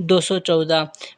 214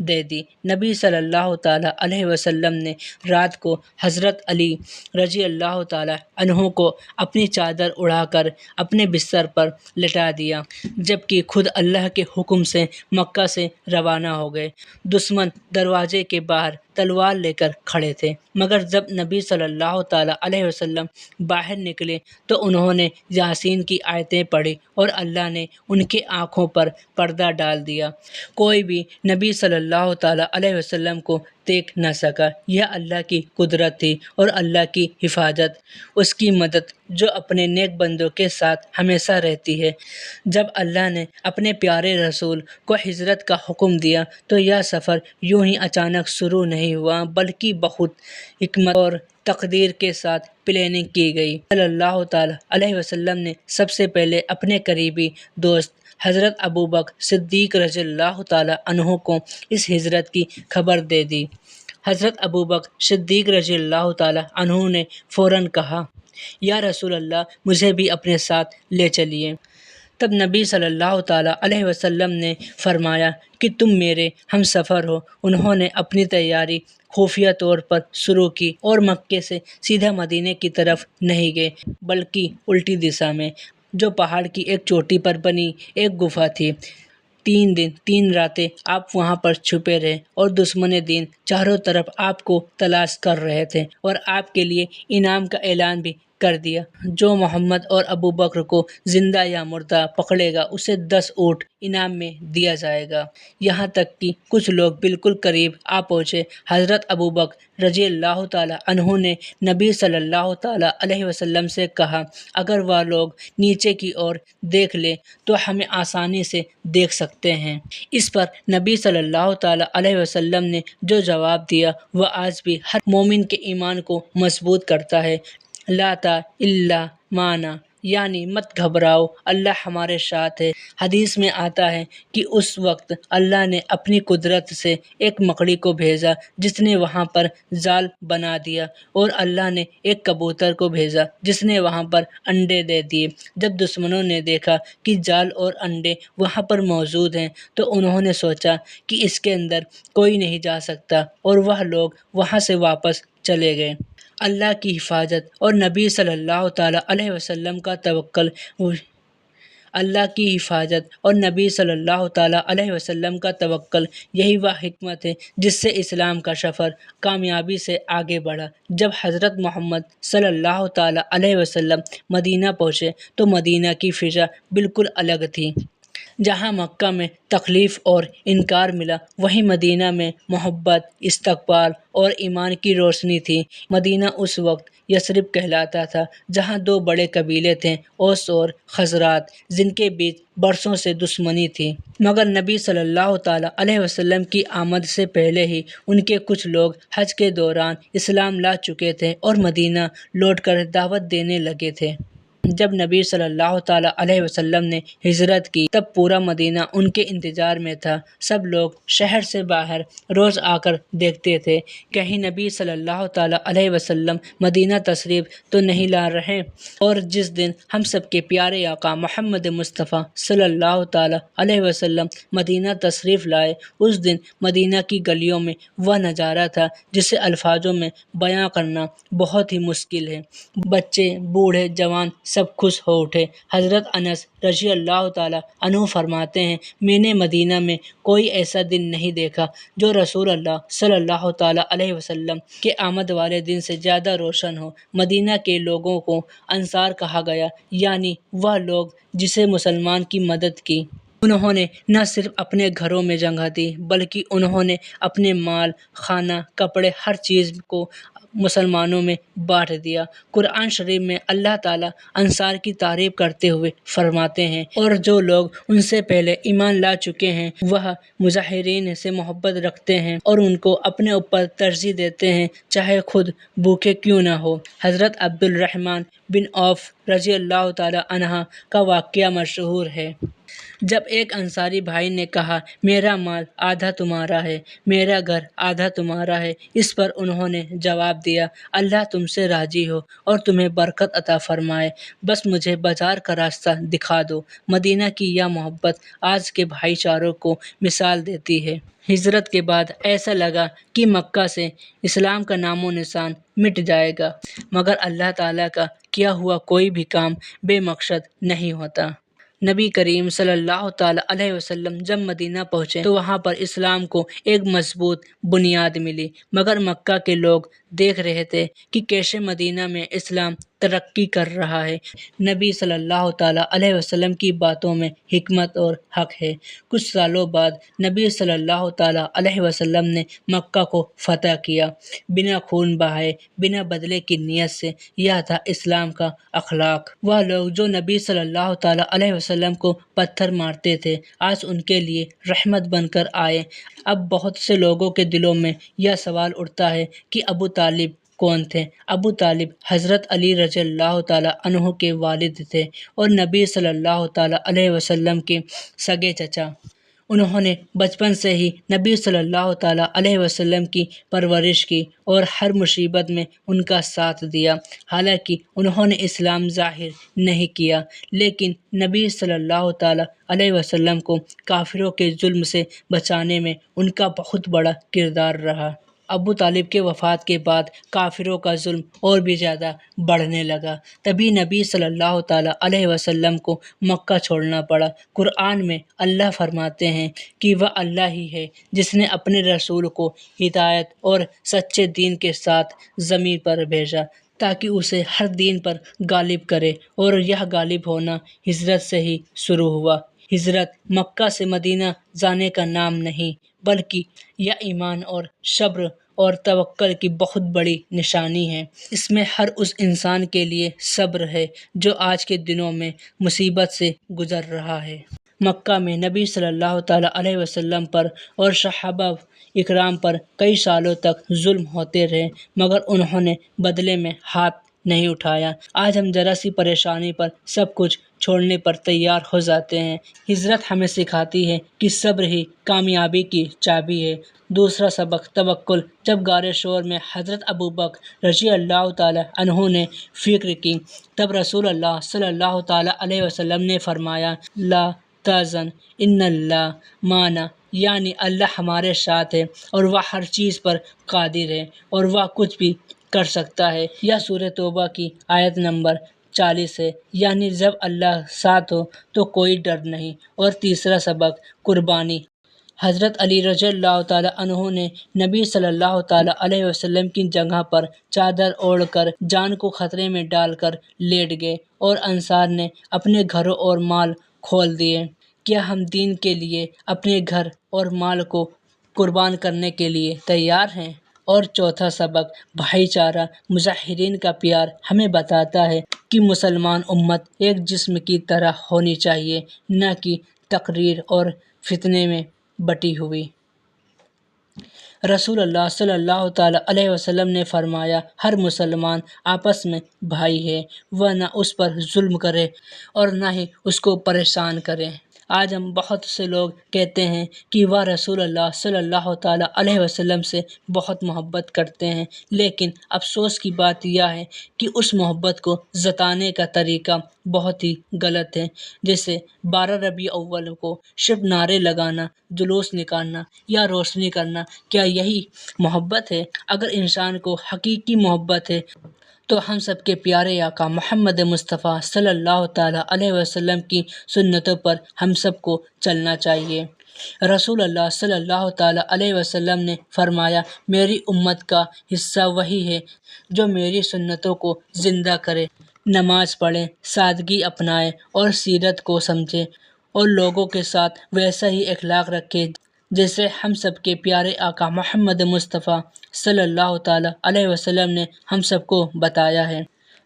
دے دی۔ نبی صلی اللہ تعالیٰ علیہ وسلم نے رات کو حضرت علی رضی اللہ تعالیٰ عنہ کو اپنی چادر اڑا کر اپنے بستر پر لٹا دیا، جبکہ خود اللہ کے حکم سے مکہ سے روانہ ہو گئے۔ دشمن دروازے کے باہر تلوار لے کر کھڑے تھے، مگر جب نبی صلی اللہ تعالیٰ علیہ وسلم باہر نکلے تو انہوں نے یاسین کی آیتیں پڑھی اور اللہ نے ان کی آنکھوں پر پردہ ڈال دیا۔ کوئی بھی نبی صلی اللہ تعالیٰ علیہ وسلم کو دیکھ نہ سکا۔ یہ اللہ کی قدرت تھی اور اللہ کی حفاظت، اس کی مدد جو اپنے نیک بندوں کے ساتھ ہمیشہ رہتی ہے۔ جب اللہ نے اپنے پیارے رسول کو ہجرت کا حکم دیا تو یہ سفر یوں ہی اچانک شروع نہیں ہوا، بلکہ بہت حکمت اور تقدیر کے ساتھ پلاننگ کی گئی۔ صلی اللہ تعالیٰ علیہ وسلم نے سب سے پہلے اپنے قریبی دوست حضرت ابوبکر صدیق رضی اللہ تعالیٰ عنہ کو اس ہجرت کی خبر دے دی۔ حضرت ابوبکر صدیق رضی اللہ تعالیٰ عنہ نے فوراً کہا، یا رسول اللہ، مجھے بھی اپنے ساتھ لے چلیے۔ تب نبی صلی اللہ تعالیٰ علیہ وسلم نے فرمایا کہ تم میرے ہم سفر ہو۔ انہوں نے اپنی تیاری خفیہ طور پر شروع کی اور مکے سے سیدھا مدینے کی طرف نہیں گئے، بلکہ الٹی دشا میں، جو پہاڑ کی ایک چوٹی پر بنی ایک گفا تھی۔ 3 دن 3 راتیں آپ وہاں پر چھپے رہے اور دشمن دین چاروں طرف آپ کو تلاش کر رہے تھے، اور آپ کے لیے انعام کا اعلان بھی کر دیا، جو محمد اور ابو بکر کو زندہ یا مردہ پکڑے گا اسے 10 اونٹ انعام میں دیا جائے گا۔ یہاں تک کہ کچھ لوگ بالکل قریب آ پہنچے۔ حضرت ابو بکر رضی اللہ تعالیٰ عنہ نے نبی صلی اللہ تعالیٰ علیہ وسلم سے کہا، اگر وہ لوگ نیچے کی اور دیکھ لیں تو ہمیں آسانی سے دیکھ سکتے ہیں۔ اس پر نبی صلی اللہ تعالیٰ علیہ وسلم نے جو جواب دیا وہ آج بھی ہر مومن کے ایمان کو مضبوط کرتا ہے، لا الا معنا، یعنی مت گھبراؤ، اللہ ہمارے ساتھ ہے۔ حدیث میں آتا ہے کہ اس وقت اللہ نے اپنی قدرت سے ایک مکڑی کو بھیجا جس نے وہاں پر جال بنا دیا، اور اللہ نے ایک کبوتر کو بھیجا جس نے وہاں پر انڈے دے دیے۔ جب دشمنوں نے دیکھا کہ جال اور انڈے وہاں پر موجود ہیں تو انہوں نے سوچا کہ اس کے اندر کوئی نہیں جا سکتا، اور وہ لوگ وہاں سے واپس چلے گئے۔ اللہ کی حفاظت اور نبی صلی اللہ تعالیٰ علیہ وسلم کا توکل یہی وہ حکمت ہے جس سے اسلام کا سفر کامیابی سے آگے بڑھا۔ جب حضرت محمد صلی اللہ تعالیٰ علیہ وسلم مدینہ پہنچے تو مدینہ کی فضا بالکل الگ تھی۔ جہاں مکہ میں تکلیف اور انکار ملا، وہیں مدینہ میں محبت، استقبال اور ایمان کی روشنی تھی۔ مدینہ اس وقت یثرب کہلاتا تھا، جہاں 2 بڑے قبیلے تھے، اوس اور خزرج، جن کے بیچ برسوں سے دشمنی تھی۔ مگر نبی صلی اللہ تعالیٰ علیہ وسلم کی آمد سے پہلے ہی ان کے کچھ لوگ حج کے دوران اسلام لا چکے تھے اور مدینہ لوٹ کر دعوت دینے لگے تھے۔ جب نبی صلی اللہ تعالیٰ علیہ وسلم نے ہجرت کی تب پورا مدینہ ان کے انتظار میں تھا۔ سب لوگ شہر سے باہر روز آ کر دیکھتے تھے، کہیں نبی صلی اللہ تعالیٰ علیہ وسلم مدینہ تشریف تو نہیں لا رہے۔ اور جس دن ہم سب کے پیارے آقا محمد مصطفیٰ صلی اللہ تعالیٰ علیہ وسلم مدینہ تشریف لائے، اس دن مدینہ کی گلیوں میں وہ نظارہ تھا جسے الفاظوں میں بیان کرنا بہت ہی مشکل ہے۔ بچے، بوڑھے، جوان سب خوش ہو اٹھے۔ حضرت انس رضی اللہ تعالیٰ عنہ فرماتے ہیں، میں نے مدینہ میں کوئی ایسا دن نہیں دیکھا جو رسول اللہ صلی اللہ تعالیٰ علیہ وسلم کے آمد والے دن سے زیادہ روشن ہو۔ مدینہ کے لوگوں کو انصار کہا گیا، یعنی وہ لوگ جسے مسلمان کی مدد کی۔ انہوں نے نہ صرف اپنے گھروں میں جگہ دی بلکہ انہوں نے اپنے مال، کھانا، کپڑے، ہر چیز کو مسلمانوں میں بانٹ دیا۔ قرآن شریف میں اللہ تعالیٰ انصار کی تعریف کرتے ہوئے فرماتے ہیں، اور جو لوگ ان سے پہلے ایمان لا چکے ہیں وہ مہاجرین سے محبت رکھتے ہیں اور ان کو اپنے اوپر ترجیح دیتے ہیں، چاہے خود بھوکے کیوں نہ ہو۔ حضرت عبد الرحمن بن عوف رضی اللہ تعالیٰ عنہ کا واقعہ مشہور ہے۔ جب ایک انصاری بھائی نے کہا میرا مال آدھا تمہارا ہے، میرا گھر آدھا تمہارا ہے، اس پر انہوں نے جواب دیا اللہ تم سے راضی ہو اور تمہیں برکت عطا فرمائے، بس مجھے بازار کا راستہ دکھا دو۔ مدینہ کی یہ محبت آج کے بھائی چاروں کو مثال دیتی ہے۔ ہجرت کے بعد ایسا لگا کہ مکہ سے اسلام کا نام و نشان مٹ جائے گا، مگر اللہ تعالیٰ کا کیا ہوا کوئی بھی کام بے مقصد نہیں ہوتا۔ نبی کریم صلی اللہ تعالیٰ علیہ وسلم جب مدینہ پہنچے تو وہاں پر اسلام کو ایک مضبوط بنیاد ملی، مگر مکہ کے لوگ دیکھ رہے تھے کہ کیسے مدینہ میں اسلام ترقی کر رہا ہے۔ نبی صلی اللہ تعالیٰ علیہ وسلم کی باتوں میں حکمت اور حق ہے۔ کچھ سالوں بعد نبی صلی اللہ تعالیٰ علیہ وسلم نے مکہ کو فتح کیا، بنا خون بہائے، بنا بدلے کی نیت سے۔ یہ تھا اسلام کا اخلاق۔ وہ لوگ جو نبی صلی اللہ تعالیٰ علیہ وسلم کو پتھر مارتے تھے آج ان کے لیے رحمت بن کر آئے۔ اب بہت سے لوگوں کے دلوں میں یہ سوال اٹھتا ہے کہ ابو طالب کون تھے؟ ابو طالب حضرت علی رضی اللہ تعالیٰ عنہ کے والد تھے اور نبی صلی اللہ تعالیٰ علیہ وسلم کے سگے چچا۔ انہوں نے بچپن سے ہی نبی صلی اللہ تعالیٰ علیہ وسلم کی پرورش کی اور ہر مصیبت میں ان کا ساتھ دیا۔ حالانکہ انہوں نے اسلام ظاہر نہیں کیا، لیکن نبی صلی اللہ تعالیٰ علیہ وسلم کو کافروں کے ظلم سے بچانے میں ان کا بہت بڑا کردار رہا۔ ابو طالب کے وفات کے بعد کافروں کا ظلم اور بھی زیادہ بڑھنے لگا۔ تبھی نبی صلی اللہ تعالیٰ علیہ وسلم کو مکہ چھوڑنا پڑا۔ قرآن میں اللہ فرماتے ہیں کہ وہ اللہ ہی ہے جس نے اپنے رسول کو ہدایت اور سچے دین کے ساتھ زمین پر بھیجا تاکہ اسے ہر دین پر غالب کرے، اور یہ غالب ہونا ہجرت سے ہی شروع ہوا۔ ہجرت مکہ سے مدینہ جانے کا نام نہیں، بلکہ یہ ایمان اور صبر اور توکل کی بہت بڑی نشانی ہے۔ اس میں ہر اس انسان کے لیے صبر ہے جو آج کے دنوں میں مصیبت سے گزر رہا ہے۔ مکہ میں نبی صلی اللہ تعالیٰ علیہ وسلم پر اور صحابہ اکرام پر کئی سالوں تک ظلم ہوتے رہے، مگر انہوں نے بدلے میں ہاتھ نہیں اٹھایا۔ آج ہم ذرا سی پریشانی پر سب کچھ چھوڑنے پر تیار ہو جاتے ہیں۔ ہجرت ہمیں سکھاتی ہے کہ صبر ہی کامیابی کی چابی ہے۔ دوسرا سبق توکل۔ جب غار شور میں حضرت ابوبکر رضی اللہ تعالیٰ عنہ نے فکر کی، تب رسول اللہ صلی اللہ تعالیٰ علیہ وسلم نے فرمایا لا تحزن ان اللہ معنا، یعنی اللہ ہمارے ساتھ ہے اور وہ ہر چیز پر قادر ہے اور وہ کچھ بھی کر سکتا ہے۔ یہ سورہ توبہ کی آیت نمبر 40 ہے، یعنی جب اللہ ساتھ ہو تو کوئی ڈر نہیں۔ اور تیسرا سبق قربانی۔ حضرت علی رضی اللہ تعالیٰ عنہ نے نبی صلی اللہ تعالیٰ علیہ وسلم کی جگہ پر چادر اوڑھ کر جان کو خطرے میں ڈال کر لیٹ گئے، اور انصار نے اپنے گھروں اور مال کھول دیے۔ کیا ہم دین کے لیے اپنے گھر اور مال کو قربان کرنے کے لیے تیار ہیں؟ اور چوتھا سبق بھائی چارہ۔ مظاہرین کا پیار ہمیں بتاتا ہے کہ مسلمان امت ایک جسم کی طرح ہونی چاہیے، نہ کہ تقریر اور فتنے میں بٹی ہوئی۔ رسول اللہ صلی اللہ تعالیٰ علیہ وسلم نے فرمایا ہر مسلمان آپس میں بھائی ہے، وہ نہ اس پر ظلم کرے اور نہ ہی اس کو پریشان کرے۔ آج ہم بہت سے لوگ کہتے ہیں کہ وہ رسول اللہ صلی اللہ تعالیٰ علیہ وسلم سے بہت محبت کرتے ہیں، لیکن افسوس کی بات یہ ہے کہ اس محبت کو جتانے کا طریقہ بہت ہی غلط ہے۔ جیسے 12 ربیع الاول کو صرف نعرے لگانا، جلوس نکالنا یا روشنی کرنا، کیا یہی محبت ہے؟ اگر انسان کو حقیقی محبت ہے تو ہم سب کے پیارے آقا محمد مصطفیٰ صلی اللہ تعالیٰ علیہ وسلم کی سنتوں پر ہم سب کو چلنا چاہیے۔ رسول اللہ صلی اللہ تعالیٰ علیہ وسلم نے فرمایا میری امت کا حصہ وہی ہے جو میری سنتوں کو زندہ کرے، نماز پڑھے، سادگی اپنائے اور سیرت کو سمجھے، اور لوگوں کے ساتھ ویسا ہی اخلاق رکھے جیسے ہم سب کے پیارے آقا محمد مصطفیٰ صلی اللہ تعالیٰ علیہ وسلم نے ہم سب کو بتایا ہے۔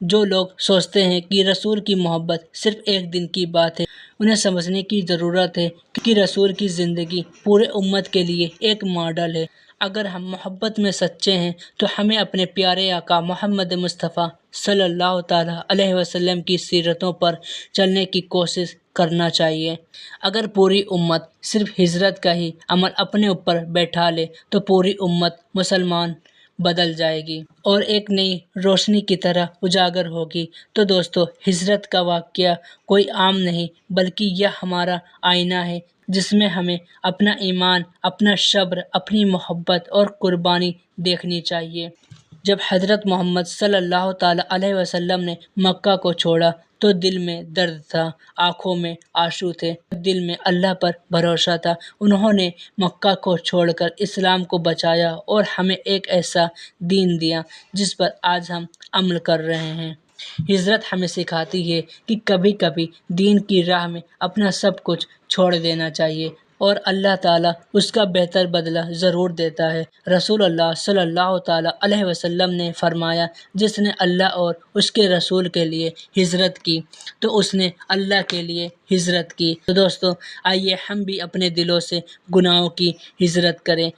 جو لوگ سوچتے ہیں کہ رسول کی محبت صرف ایک دن کی بات ہے، انہیں سمجھنے کی ضرورت ہے کہ رسول کی زندگی پورے امت کے لیے ایک ماڈل ہے۔ اگر ہم محبت میں سچے ہیں تو ہمیں اپنے پیارے آقا محمد مصطفیٰ صلی اللہ تعالیٰ علیہ وسلم کی سیرتوں پر چلنے کی کوشش کرنا چاہیے۔ اگر پوری امت صرف ہجرت کا ہی عمل اپنے اوپر بیٹھا لے تو پوری امت مسلمان بدل جائے گی اور ایک نئی روشنی کی طرح اجاگر ہوگی۔ تو دوستو، ہجرت کا واقعہ کوئی عام نہیں بلکہ یہ ہمارا آئینہ ہے جس میں ہمیں اپنا ایمان، اپنا صبر، اپنی محبت اور قربانی دیکھنی چاہیے۔ جب حضرت محمد صلی اللہ تعالیٰ علیہ وسلم نے مکہ کو چھوڑا تو دل میں درد تھا، آنکھوں میں آنسو تھے، دل میں اللہ پر بھروسہ تھا۔ انہوں نے مکہ کو چھوڑ کر اسلام کو بچایا اور ہمیں ایک ایسا دین دیا جس پر آج ہم عمل کر رہے ہیں۔ ہجرت ہمیں سکھاتی ہے کہ کبھی کبھی دین کی راہ میں اپنا سب کچھ چھوڑ دینا چاہیے اور اللہ تعالیٰ اس کا بہتر بدلہ ضرور دیتا ہے۔ رسول اللہ صلی اللہ تعالیٰ علیہ وسلم نے فرمایا، جس نے اللہ اور اس کے رسول کے لیے ہجرت کی تو اس نے اللہ کے لیے ہجرت کی۔ تو دوستو، آئیے ہم بھی اپنے دلوں سے گناہوں کی ہجرت کریں،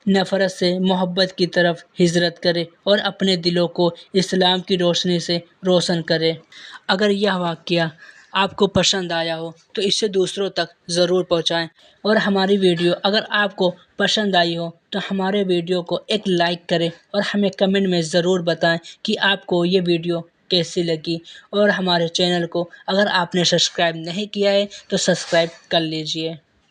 نفرت سے محبت کی طرف ہجرت کریں اور اپنے دلوں کو اسلام کی روشنی سے روشن کریں۔ اگر یہ واقعہ آپ کو پسند آیا ہو تو اسے دوسروں تک ضرور پہنچائیں، اور ہماری ویڈیو اگر آپ کو پسند آئی ہو تو ہمارے ویڈیو کو ایک لائک کریں اور ہمیں کمنٹ میں ضرور بتائیں کہ آپ کو یہ ویڈیو کیسی لگی، اور ہمارے چینل کو اگر آپ نے سبسکرائب نہیں کیا ہے تو سبسکرائب کر لیجئے۔